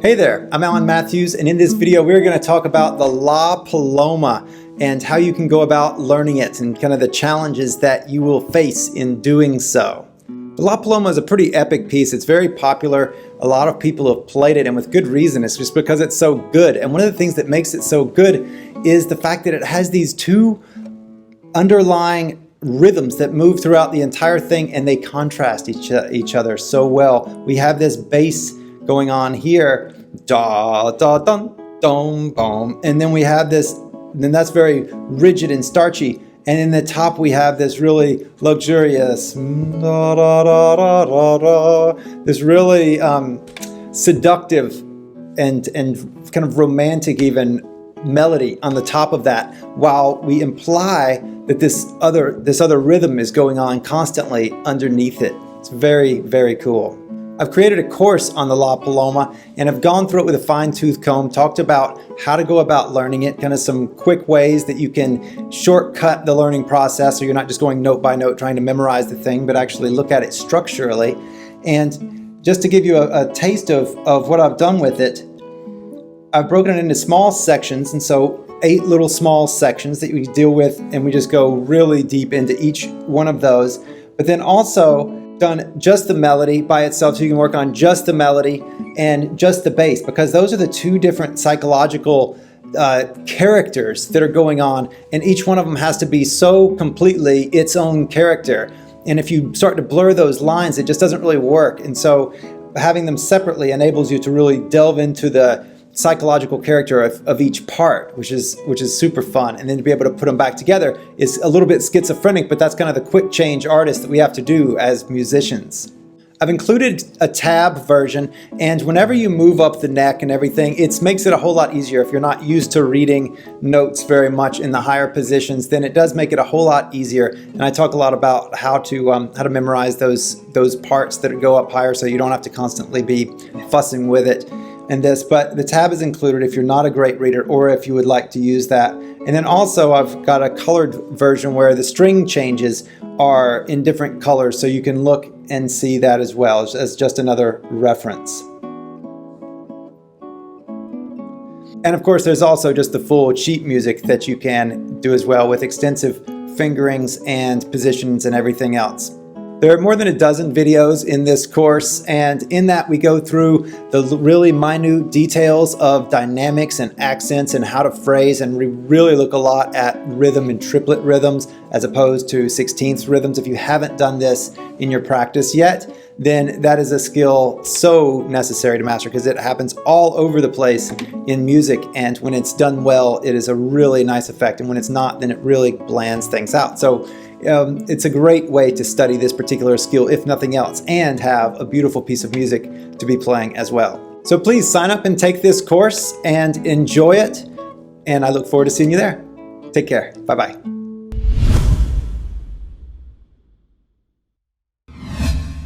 Hey there, I'm Alan Matthews, and in this video we're going to talk about the La Paloma and how you can go about learning it and kind of the challenges that you will face in doing so. The La Paloma is a pretty epic piece. It's very popular. A lot of people have played it, and with good reason. It's just because it's so good. And one of the things that makes it so good is the fact that it has these two underlying rhythms that move throughout the entire thing, and they contrast each other so well. We have this bass going on here, da da dun dum boom, and then we have this, then that's very rigid and starchy, and in the top we have this really luxurious da da da da da da, this really seductive and kind of romantic even melody on the top of that, while we imply that this other rhythm is going on constantly underneath it. It's very, very cool. I've created a course on the La Paloma and I've gone through it with a fine-tooth comb, talked about how to go about learning it, kind of some quick ways that you can shortcut the learning process so you're not just going note by note trying to memorize the thing, but actually look at it structurally. And just to give you a taste of what I've done with it, I've broken it into small sections, and so 8 little small sections that we deal with, and we just go really deep into each one of those. But then also done just the melody by itself, so you can work on just the melody and just the bass, because those are the two different psychological characters that are going on, and each one of them has to be so completely its own character. And if you start to blur those lines, it just doesn't really work. And so having them separately enables you to really delve into the psychological character of each part, which is super fun. And then to be able to put them back together is a little bit schizophrenic, but that's kind of the quick change artist that we have to do as musicians. I've included a tab version, and whenever you move up the neck and everything, it makes it a whole lot easier. If you're not used to reading notes very much in the higher positions, then it does make it a whole lot easier. And I talk a lot about how to memorize those parts that go up higher, so you don't have to constantly be fussing with it. But the tab is included if you're not a great reader or if you would like to use that. And then also I've got a colored version where the string changes are in different colors, so you can look and see that as well as just another reference. And of course there's also just the full sheet music that you can do as well, with extensive fingerings and positions and everything else. There are more than a dozen videos in this course, and in that we go through the really minute details of dynamics and accents and how to phrase, and we really look a lot at rhythm and triplet rhythms as opposed to 16th rhythms. If you haven't done this in your practice yet, then that is a skill so necessary to master, because it happens all over the place in music, and when it's done well, it is a really nice effect, and when it's not, then it really blands things out. So it's a great way to study this particular skill, if nothing else, and have a beautiful piece of music to be playing as well. So please sign up and take this course and enjoy it, and I look forward to seeing you there. Take care. Bye-bye.